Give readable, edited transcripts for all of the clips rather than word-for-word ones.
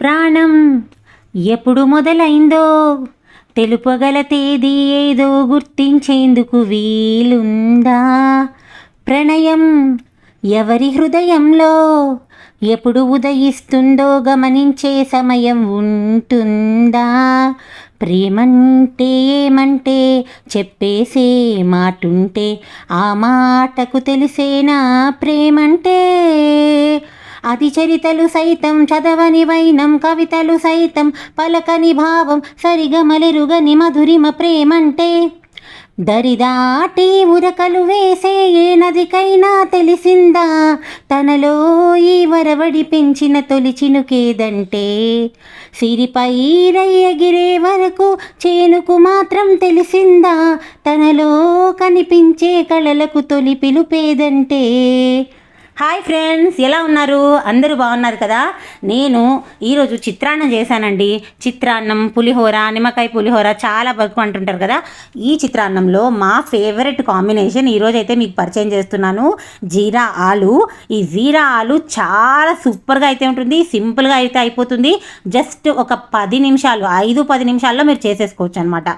ప్రాణం ఎప్పుడు మొదలైందో తెలుపగల తేదీ ఏదో గుర్తించేందుకు వీలుందా? ప్రణయం ఎవరి హృదయంలో ఎప్పుడు ఉదయిస్తుందో గమనించే సమయం ఉంటుందా? ప్రేమంటే ఏమంటే చెప్పేసే మాటుంటే ఆ మాటకు తెలిసేనా ప్రేమంటే? అది చరితలు సైతం చదవని వైనం, కవితలు సైతం పలకని భావం, సరిగమలెరుగని మధురిమ ప్రేమంటే. దరిదాటి ఉరకలు వేసే ఏ నదికైనా తెలిసిందా తనలో ఈ వరవడి పెంచిన తొలి చినుకేదంటే? సిరిపై ఎగిరే వరకు చేనుకు మాత్రం తెలిసిందా తనలో కనిపించే కళలకు తొలి పిలుపేదంటే? హాయ్ ఫ్రెండ్స్, ఎలా ఉన్నారు? అందరూ బాగున్నారు కదా? నేను ఈరోజు చిత్రాన్నం చేశానండి. చిత్రాన్నం, పులిహోర, నిమ్మకాయ పులిహోర చాలా వరకు అంటుంటారు కదా. ఈ చిత్రాన్నంలో మా ఫేవరెట్ కాంబినేషన్ ఈరోజు అయితే మీకు పరిచయం చేస్తున్నాను, జీరా ఆలు. ఈ జీరా ఆలు చాలా సూపర్గా అయితే ఉంటుంది, సింపుల్గా అయితే అయిపోతుంది. జస్ట్ ఒక 10 నిమిషాలు, 5-10 నిమిషాల్లో మీరు చేసేసుకోవచ్చు అనమాట.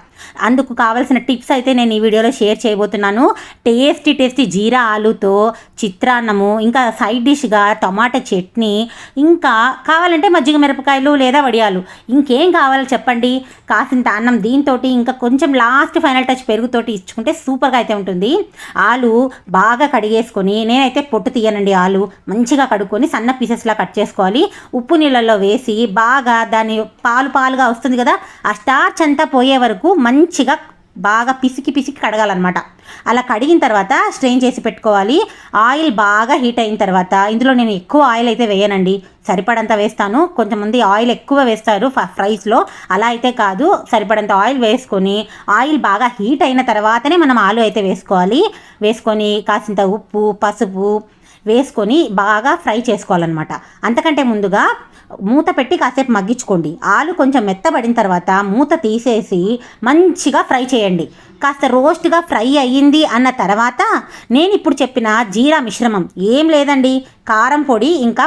అందుకు కావాల్సిన టిప్స్ అయితే నేను ఈ వీడియోలో షేర్ చేయబోతున్నాను. టేస్టీ జీరా ఆలుతో చిత్రాన్నము, ఇంకా సైడ్ డిష్గా టమాటా చట్నీ, ఇంకా కావాలంటే మజ్జిగ మిరపకాయలు లేదా వడియాలు, ఇంకేం కావాలో చెప్పండి. కాసింత అన్నం, దీంతో ఇంకా కొంచెం లాస్ట్ ఫైనల్ టచ్ పెరుగుతోటి ఇచ్చుకుంటే సూపర్గా అయితే ఉంటుంది. ఆలు బాగా కడిగేసుకొని, నేనైతే పొట్టు తీయనండి, ఆలు మంచిగా కడుక్కొని సన్న పీసెస్లా కట్ చేసుకోవాలి. ఉప్పు నీళ్ళల్లో వేసి బాగా దాన్ని పాలుగా వస్తుంది కదా, ఆ స్టార్చ్ అంతా పోయే వరకు మంచిగా బాగా పిసికి కడగాలన్నమాట. అలా కడిగిన తర్వాత స్ట్రెయిన్ చేసి పెట్టుకోవాలి. ఆయిల్ బాగా హీట్ అయిన తర్వాత, ఇందులో నేను ఎక్కువ ఆయిల్ అయితే వేయనండి, సరిపడంత వేస్తాను. కొంతమంది ఆయిల్ ఎక్కువ వేస్తారు ఫ్రైస్లో, అలా అయితే కాదు. సరిపడంత ఆయిల్ వేసుకొని, ఆయిల్ బాగా హీట్ అయిన తర్వాతనే మనం ఆలు అయితే వేసుకోవాలి. వేసుకొని కాసింత ఉప్పు, పసుపు వేసుకొని బాగా ఫ్రై చేసుకోవాలన్నమాట. అంతకంటే ముందుగా మూత పెట్టి కాసేపు మగ్గించుకోండి. ఆలు కొంచెం మెత్తబడిన తర్వాత మూత తీసేసి మంచిగా ఫ్రై చేయండి. కాస్త రోస్ట్గా ఫ్రై అయ్యింది అన్న తర్వాత నేను ఇప్పుడు చెప్పిన జీరా మిశ్రమం, ఏం లేదండి, కారం పొడి ఇంకా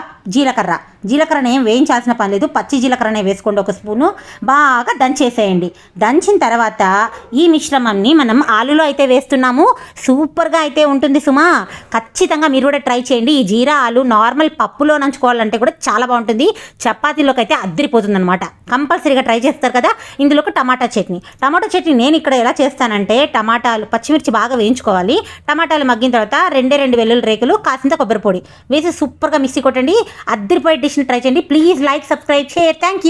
జీలకర్రని ఏం వేయించాల్సిన పని లేదు, పచ్చి జీలకర్రనే వేసుకోండి. 1 స్పూను బాగా దంచేసేయండి. దంచిన తర్వాత ఈ మిశ్రమంని మనం ఆలులో అయితే వేస్తున్నాము. సూపర్గా అయితే ఉంటుంది సుమా, ఖచ్చితంగా మీరు కూడా ట్రై చేయండి. ఈ జీరా ఆలు నార్మల్ పప్పులో నంచుకోవాలంటే కూడా చాలా బాగుంటుంది, చపాతీలోకి అయితే అద్దరిపోతుంది అనమాట. కంపల్సరీగా ట్రై చేస్తారు కదా. ఇందులోకి టమాటా చట్నీ నేను ఇక్కడ ఎలా చేస్తానంటే, టమాటాలు, పచ్చిమిర్చి బాగా వేయించుకోవాలి. టమాటాలు మగ్గిన తర్వాత 2 వెల్లుల్లి రేకులు, కాసింత కొబ్బరి పొడి వేసి సూపర్గా మిక్సీ కొట్టండి. అద్దరిపోయే డిష్ని ట్రై చేయండి. Please like, subscribe, share. Thank you.